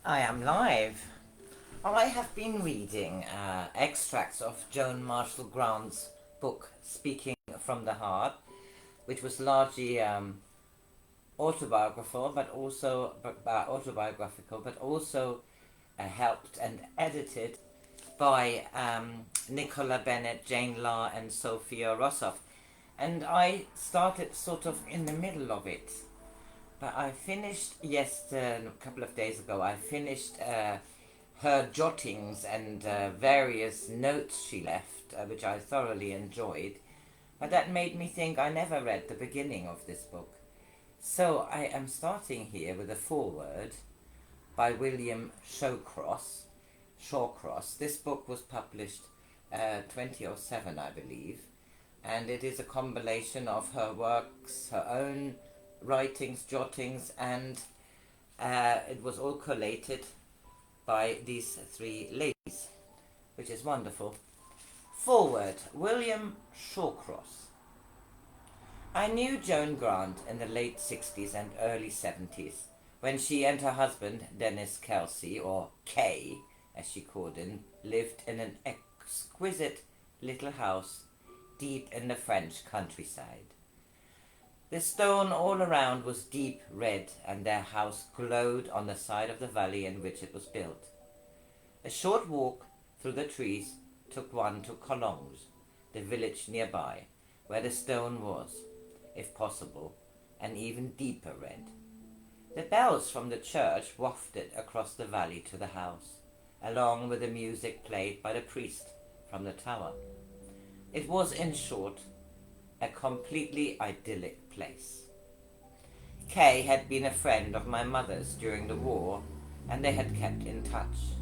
I am live. I have been reading extracts of Joan Marshall Grant's book, Speaking from the Heart, which was largely autobiographical, but also helped and edited by Nicola Bennett, Jane Law, and Sophia Rosoff. And I started sort of in the middle of it. But I finished a couple of days ago, I finished her jottings and various notes she left, which I thoroughly enjoyed. But that made me think I never read the beginning of this book. So I am starting here with a foreword by William Shawcross. This book was published 2007, I believe, and it is a compilation of her works, her own writings, jottings, and it was all collated by these three ladies, which is wonderful. Foreword, William Shawcross. I knew Joan Grant in the late 60s and early 70s, when she and her husband, Dennis Kelsey, or Kay, as she called him, lived in an exquisite little house deep in the French countryside. The stone all around was deep red, and their house glowed on the side of the valley in which it was built. A short walk through the trees took one to Collonges, the village nearby, where the stone was, if possible, an even deeper red. The bells from the church wafted across the valley to the house, along with the music played by the priest from the tower. It was, in short, a completely idyllic place. Kay had been a friend of my mother's during the war, and they had kept in touch.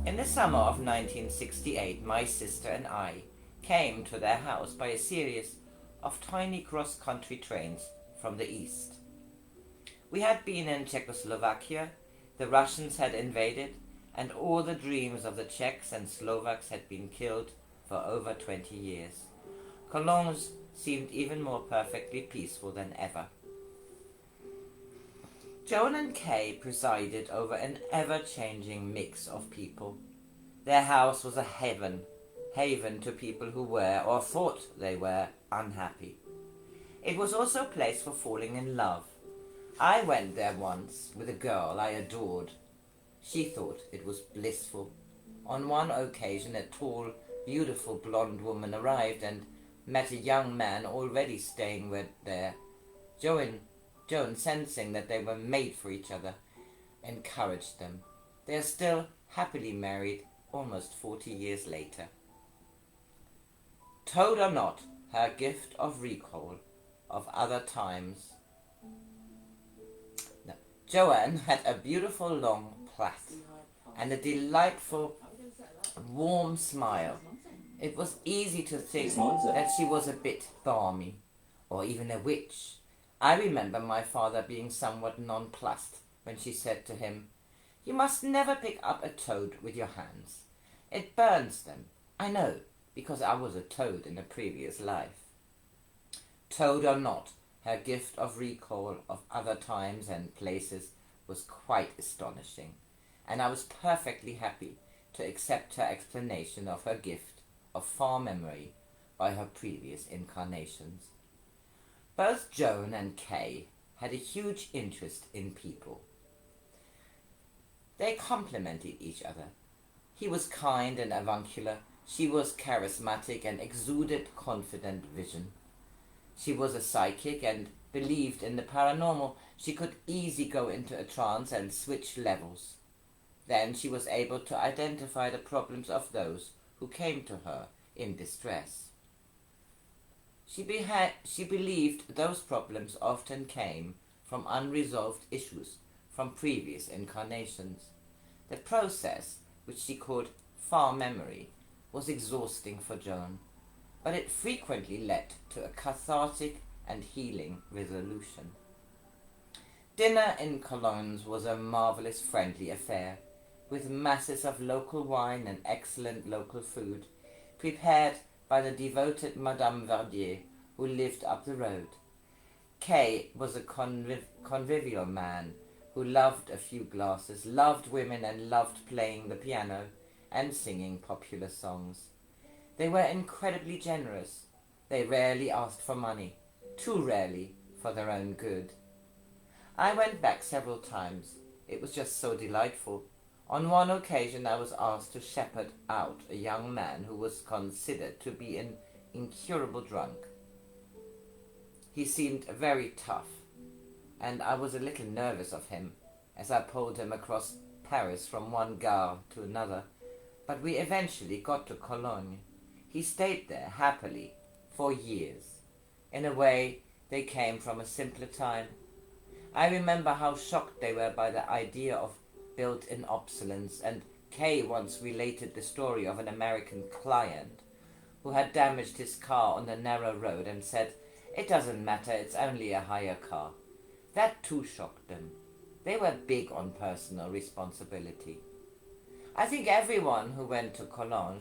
In the summer of 1968, my sister and I came to their house by a series of tiny cross-country trains from the east. We had been in Czechoslovakia, the Russians had invaded, and all the dreams of the Czechs and Slovaks had been killed for over 20 years. Collonges seemed even more perfectly peaceful than ever. Joan and Kay presided over an ever-changing mix of people. Their house was a haven to people who were, or thought they were, unhappy. It was also a place for falling in love. I went there once with a girl I adored. She thought it was blissful. On one occasion, a tall, beautiful blonde woman arrived and met a young man already staying there. Joan, sensing that they were made for each other, encouraged them. They are still happily married almost 40 years later. Toad or not, her gift of recall of other times. No. Joanne had a beautiful long plait and a delightful warm smile. It was easy to think that she was a bit balmy, or even a witch. I remember my father being somewhat nonplussed when she said to him, "You must never pick up a toad with your hands. It burns them. I know, because I was a toad in a previous life." Toad or not, her gift of recall of other times and places was quite astonishing, and I was perfectly happy to accept her explanation of her gift of far memory by her previous incarnations. Both Joan and Kay had a huge interest in people. They complemented each other. He was kind and avuncular. She was charismatic and exuded confident vision. She was a psychic and believed in the paranormal. She could easily go into a trance and switch levels. Then she was able to identify the problems of those who came to her in distress. She believed those problems often came from unresolved issues from previous incarnations. The process, which she called far memory, was exhausting for Joan, but it frequently led to a cathartic and healing resolution. Dinner in Collonges was a marvelous friendly affair, with masses of local wine and excellent local food, prepared by the devoted Madame Verdier, who lived up the road. Kay was a convivial man, who loved a few glasses, loved women, and loved playing the piano and singing popular songs. They were incredibly generous. They rarely asked for money, too rarely for their own good. I went back several times. It was just so delightful. On one occasion I was asked to shepherd out a young man who was considered to be an incurable drunk. He seemed very tough, and I was a little nervous of him as I pulled him across Paris from one gare to another, but we eventually got to Cologne. He stayed there happily for years. In a way, they came from a simpler time. I remember how shocked they were by the idea of built-in obsolescence, and Kay once related the story of an American client who had damaged his car on the narrow road and said, "It doesn't matter, it's only a hire car." That too shocked them. They were big on personal responsibility. I think everyone who went to Cologne,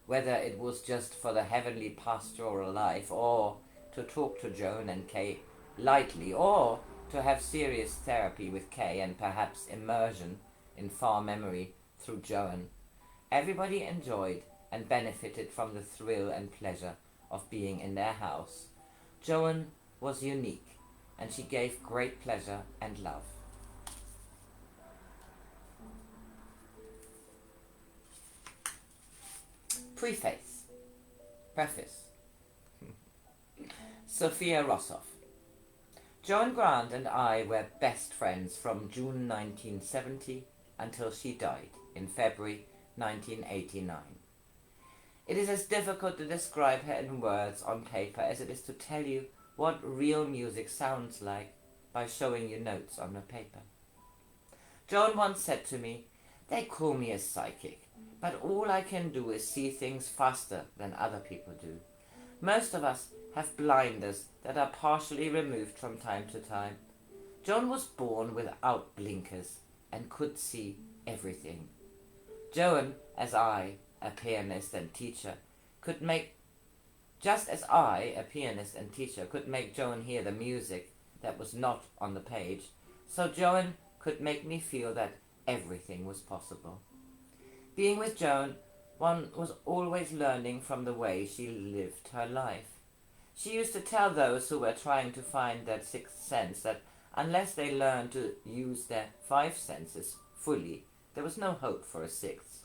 whether it was just for the heavenly pastoral life, or to talk to Joan and Kay lightly, or to have serious therapy with Kay and perhaps immersion in far memory through Joan, everybody enjoyed and benefited from the thrill and pleasure of being in their house. Joan was unique, and she gave great pleasure and love. Preface. Sophia Rosoff. Joan Grant and I were best friends from June 1970 until she died in February 1989. It is as difficult to describe her in words on paper as it is to tell you what real music sounds like by showing you notes on a paper. Joan once said to me, "They call me a psychic, but all I can do is see things faster than other people do. Most of us have blinders that are partially removed from time to time. Joan was born without blinkers and could see everything. Joan, as I, a pianist and teacher, could make Joan hear the music that was not on the page, so Joan could make me feel that everything was possible. Being with Joan, one was always learning from the way she lived her life. She used to tell those who were trying to find that sixth sense that unless they learned to use their five senses fully, there was no hope for a sixth.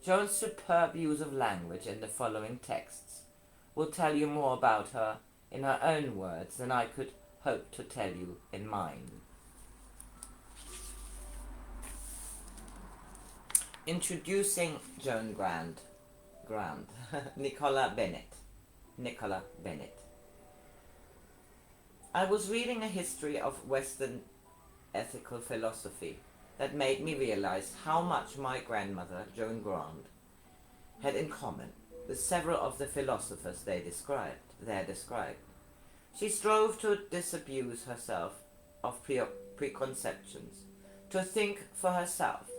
Joan's superb use of language in the following texts will tell you more about her in her own words than I could hope to tell you in mine. Introducing Joan Grant. Nicola Bennett. I was reading a history of Western ethical philosophy that made me realize how much my grandmother, Joan Grant, had in common with several of the philosophers there described. She strove to disabuse herself of preconceptions, to think for herself,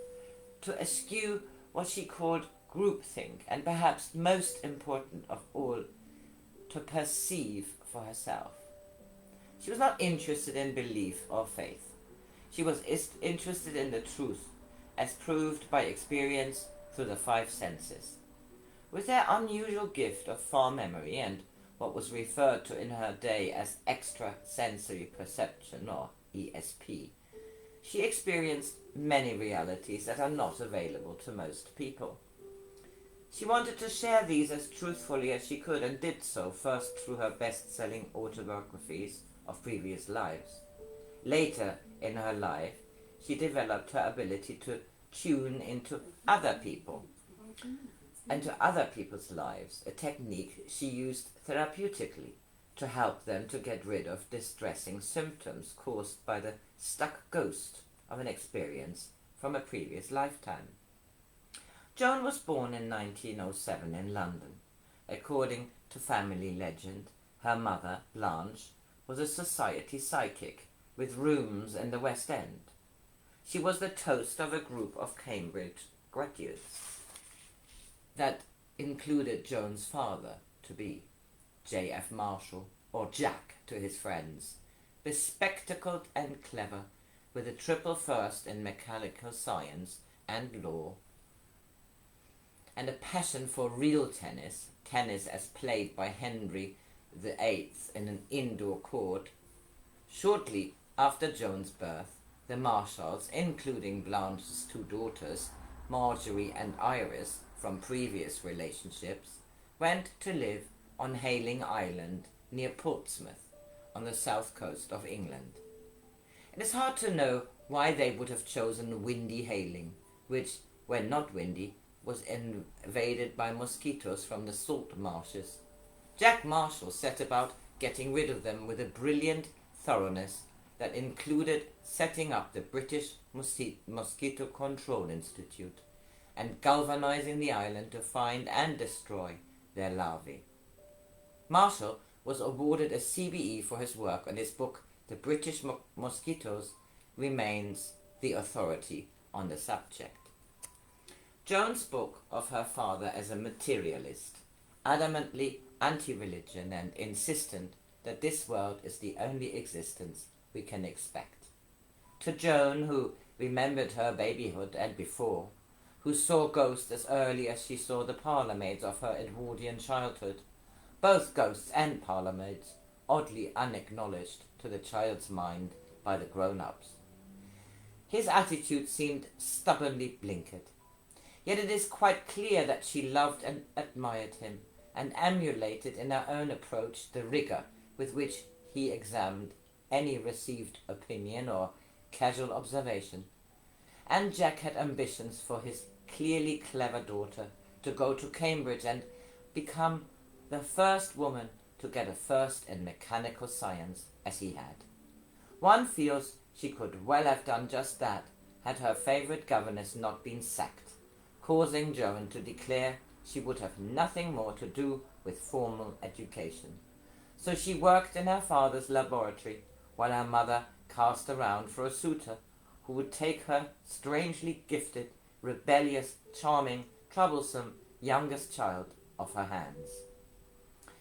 to eschew what she called groupthink, and perhaps most important of all, to perceive for herself. She was not interested in belief or faith. She was interested in the truth, as proved by experience through the five senses. With their unusual gift of far memory and what was referred to in her day as extrasensory perception, or ESP, she experienced many realities that are not available to most people. She wanted to share these as truthfully as she could, and did so first through her best-selling autobiographies of previous lives. Later in her life, she developed her ability to tune into other people and to other people's lives, a technique she used therapeutically to help them to get rid of distressing symptoms caused by the stuck ghost of an experience from a previous lifetime. Joan was born in 1907 in London. According to family legend, her mother, Blanche, was a society psychic with rooms in the West End. She was the toast of a group of Cambridge graduates that included Joan's father-to-be, J.F. Marshall, or Jack to his friends, bespectacled and clever, with a triple first in mechanical science and law, and a passion for real tennis, tennis as played by Henry VIII in an indoor court. Shortly after Joan's birth, the Marshalls, including Blanche's two daughters, Marjorie and Iris, from previous relationships, went to live on Hayling Island near Portsmouth on the south coast of England. It is hard to know why they would have chosen windy Hayling, which, when not windy, was invaded by mosquitoes from the salt marshes. Jack Marshall set about getting rid of them with a brilliant thoroughness that included setting up the British Mosquito Control Institute and galvanizing the island to find and destroy their larvae. Marshall was awarded a CBE for his work, and his book, The British Mosquitoes, remains the authority on the subject. Joan spoke of her father as a materialist, adamantly anti-religion and insistent that this world is the only existence we can expect. To Joan, who remembered her babyhood and before, who saw ghosts as early as she saw the parlour-maids of her Edwardian childhood, both ghosts and parlour-maids oddly unacknowledged to the child's mind by the grown-ups. His attitude seemed stubbornly blinkered. Yet it is quite clear that she loved and admired him, and emulated in her own approach the rigour with which he examined any received opinion or casual observation. And Jack had ambitions for his clearly clever daughter to go to Cambridge and become the first woman to get a first in mechanical science, as he had. One feels she could well have done just that had her favourite governess not been sacked, causing Joan to declare she would have nothing more to do with formal education. So she worked in her father's laboratory while her mother cast around for a suitor who would take her strangely gifted, rebellious, charming, troublesome youngest child off her hands.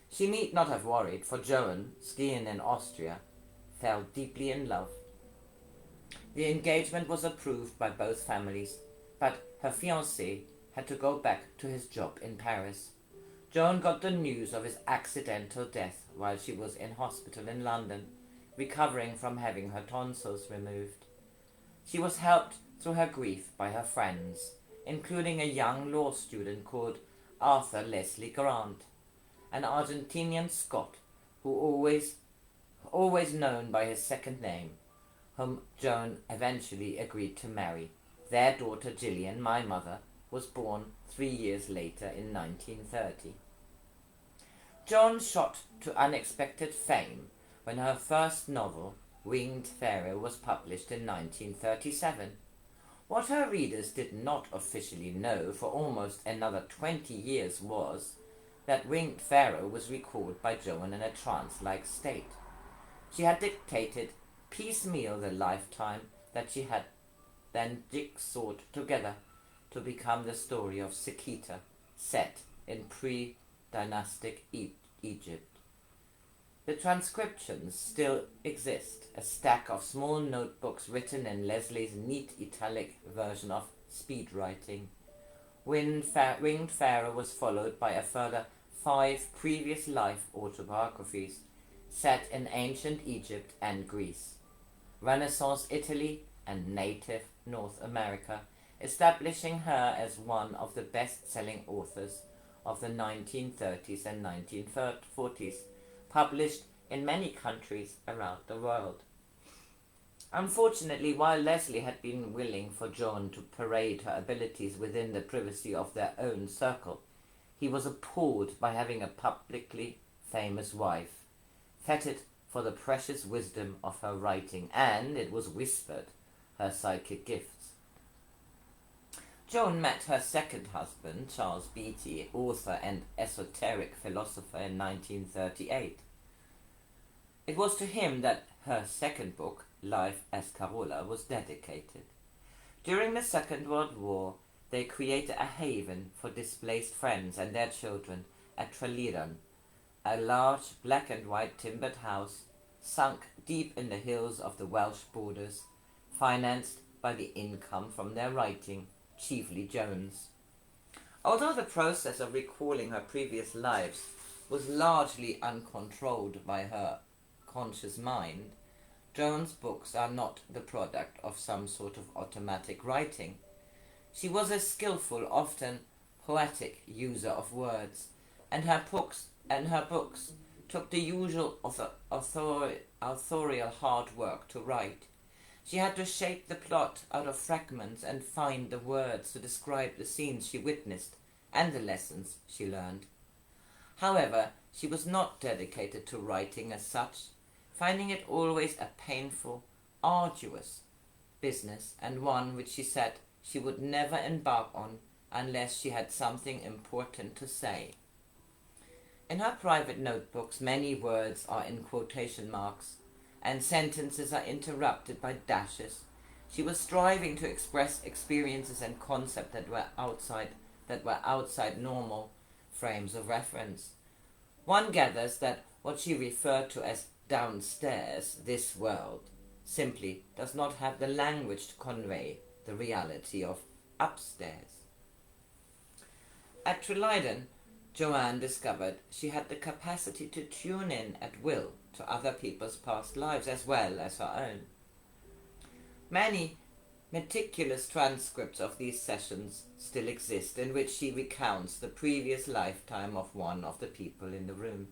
She need not have worried, for Joan, skiing in Austria, fell deeply in love. The engagement was approved by both families, but her fiancé had to go back to his job in Paris. Joan got the news of his accidental death while she was in hospital in London, recovering from having her tonsils removed. She was helped through her grief by her friends, including a young law student called Arthur Leslie Grant, an Argentinian Scot who always known by his second name, whom Joan eventually agreed to marry. Their daughter Gillian, my mother, was born 3 years later in 1930. Joan shot to unexpected fame when her first novel, Winged Pharaoh, was published in 1937. What her readers did not officially know for almost another 20 years was that Winged Pharaoh was recorded by Joan in a trance-like state. She had dictated piecemeal the lifetime that she had then jigsawed together to become the story of Sekita, set in pre-dynastic Egypt. The transcriptions still exist, a stack of small notebooks written in Leslie's neat italic version of speed writing. Winged Pharaoh was followed by a further 5 previous life autobiographies set in ancient Egypt and Greece, Renaissance Italy and native North America, establishing her as one of the best-selling authors of the 1930s and 1940s, published in many countries around the world. Unfortunately, while Leslie had been willing for Joan to parade her abilities within the privacy of their own circle, he was appalled by having a publicly famous wife, feted for the precious wisdom of her writing and, it was whispered, her psychic gifts. Joan met her second husband, Charles Beatty, author and esoteric philosopher, in 1938. It was to him that her second book, Life as Carola, was dedicated. During the Second World War, they created a haven for displaced friends and their children at Trelidan, a large black and white timbered house sunk deep in the hills of the Welsh borders, financed by the income from their writing, chiefly Joan's. Although the process of recalling her previous lives was largely uncontrolled by her conscious mind, Joan's books are not the product of some sort of automatic writing. She was a skillful, often poetic user of words, and her books took the usual authorial hard work to write. She had to shape the plot out of fragments and find the words to describe the scenes she witnessed and the lessons she learned. However, she was not dedicated to writing as such, finding it always a painful, arduous business, and one which she said she would never embark on unless she had something important to say. In her private notebooks, many words are in quotation marks, and sentences are interrupted by dashes. She was striving to express experiences and concepts that were outside normal frames of reference. One gathers that what she referred to as downstairs, this world, simply does not have the language to convey the reality of upstairs. At relied, Joanne discovered she had the capacity to tune in at will to other people's past lives as well as her own. Many meticulous transcripts of these sessions still exist, in which she recounts the previous lifetime of one of the people in the room.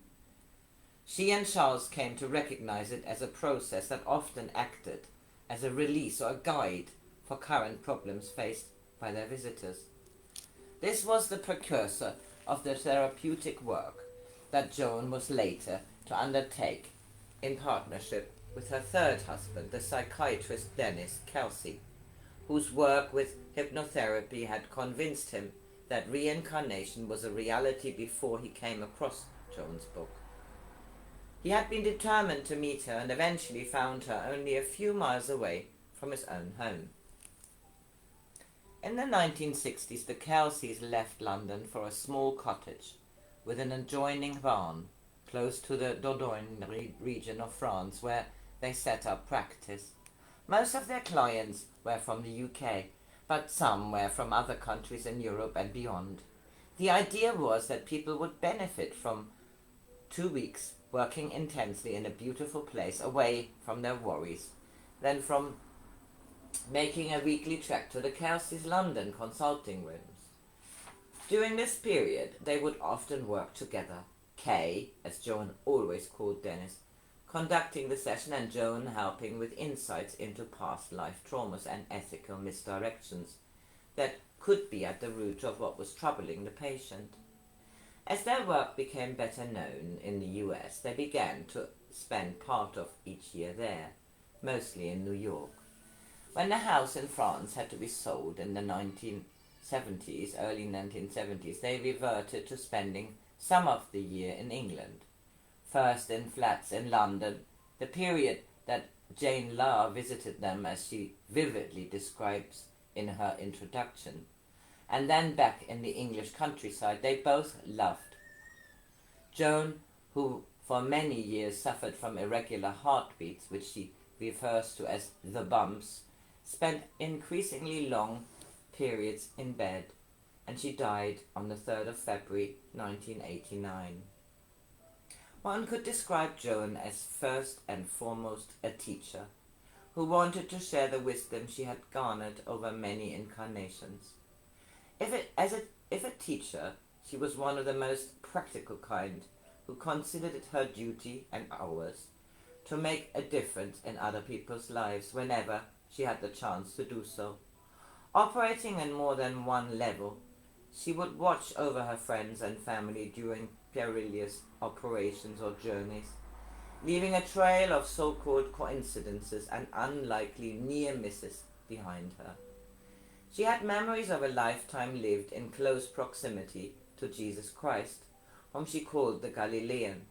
She and Charles came to recognize it as a process that often acted as a release or a guide for current problems faced by their visitors. This was the precursor of the therapeutic work that Joan was later to undertake in partnership with her third husband, the psychiatrist Dennis Kelsey, whose work with hypnotherapy had convinced him that reincarnation was a reality before he came across Joan's book. He had been determined to meet her and eventually found her only a few miles away from his own home. In the 1960s, the Kelseys left London for a small cottage with an adjoining barn close to the Dordogne region of France, where they set up practice. Most of their clients were from the UK, but some were from other countries in Europe and beyond. The idea was that people would benefit from 2 weeks working intensely in a beautiful place away from their worries, then from making a weekly trek to the Kelseys' London consulting rooms. During this period, they would often work together, Kay, as Joan always called Dennis, conducting the session and Joan helping with insights into past life traumas and ethical misdirections that could be at the root of what was troubling the patient. As their work became better known in the US, they began to spend part of each year there, mostly in New York. When the house in France had to be sold in the early 1970s, they reverted to spending some of the year in England. First in flats in London, the period that Jane La visited them, as she vividly describes in her introduction, and then back in the English countryside they both loved. Joan, who for many years suffered from irregular heartbeats, which she refers to as the bumps, spent increasingly long periods in bed, and she died on the 3rd of February 1989. One could describe Joan as first and foremost a teacher, who wanted to share the wisdom she had garnered over many incarnations. If a teacher, she was one of the most practical kind, who considered it her duty and ours to make a difference in other people's lives whenever she had the chance to do so. Operating on more than one level, she would watch over her friends and family during perilous operations or journeys, leaving a trail of so-called coincidences and unlikely near misses behind her. She had memories of a lifetime lived in close proximity to Jesus Christ, whom she called the Galilean,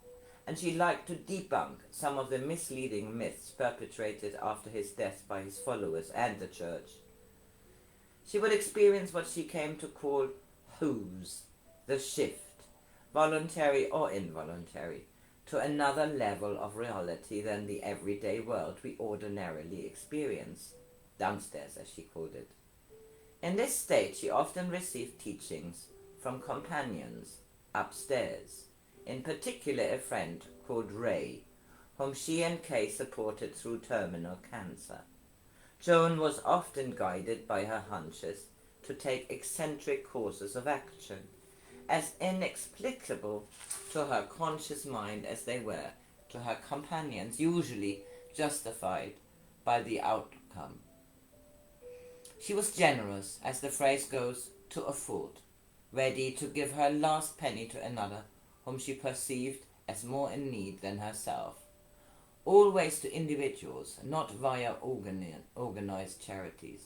and she liked to debunk some of the misleading myths perpetrated after his death by his followers and the church. She would experience what she came to call who's, the shift, voluntary or involuntary, to another level of reality than the everyday world we ordinarily experience. downstairs as she called it. In this state she often received teachings from companions upstairs, in particular a friend called Ray, whom she and Kay supported through terminal cancer. Joan was often guided by her hunches to take eccentric courses of action, as inexplicable to her conscious mind as they were to her companions, usually justified by the outcome. She was generous, as the phrase goes, to a fault, ready to give her last penny to another whom she perceived as more in need than herself, always to individuals, not via organized charities,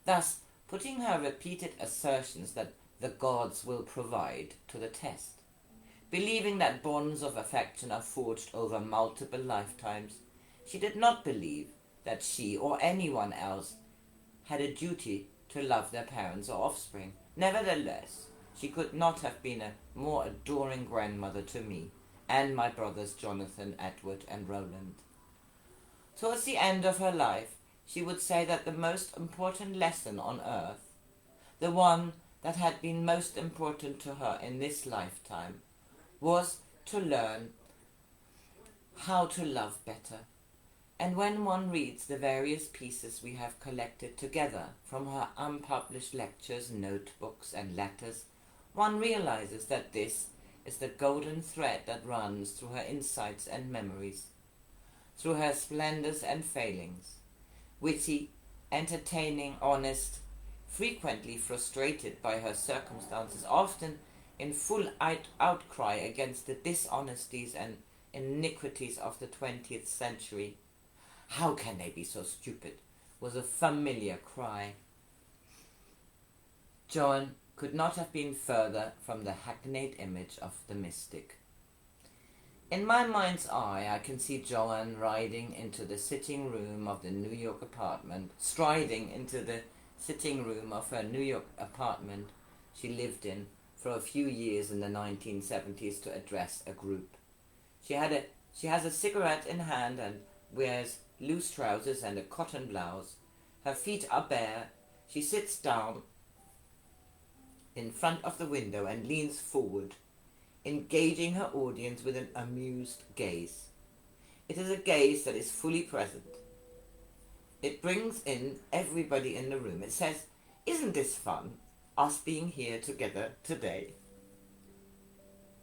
thus putting her repeated assertions that the gods will provide to the test. Believing that bonds of affection are forged over multiple lifetimes, she did not believe that she or anyone else had a duty to love their parents or offspring. Nevertheless, she could not have been a more adoring grandmother to me and my brothers Jonathan, Edward, and Roland. Towards the end of her life, she would say that the most important lesson on earth, the one that had been most important to her in this lifetime, was to learn how to love better. And when one reads the various pieces we have collected together from her unpublished lectures, notebooks, and letters, one realizes that this is the golden thread that runs through her insights and memories, through her splendors and failings. Witty, entertaining, honest, frequently frustrated by her circumstances, often in full outcry against the dishonesties and iniquities of the 20th century. "How can they be so stupid?" was a familiar cry. Joan could not have been further from the hackneyed image of the mystic. In my mind's eye, I can see Joan striding into the sitting room of her New York apartment she lived in for a few years in the 1970s to address a group. She has a cigarette in hand and wears loose trousers and a cotton blouse. Her feet are bare. She sits down in front of the window and leans forward, engaging her audience with an amused gaze. It is a gaze that is fully present. It brings in everybody in the room. It says, "Isn't this fun, us being here together today?"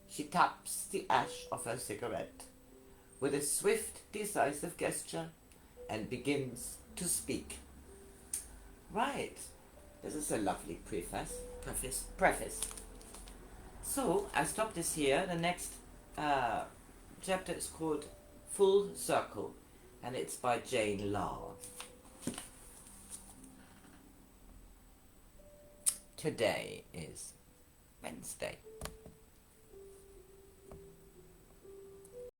She taps the ash of her cigarette with a swift, decisive gesture and begins to speak. Right, this is a lovely preface. So, I stop this here. The next chapter is called Full Circle, and it's by Jane Law. Today is Wednesday.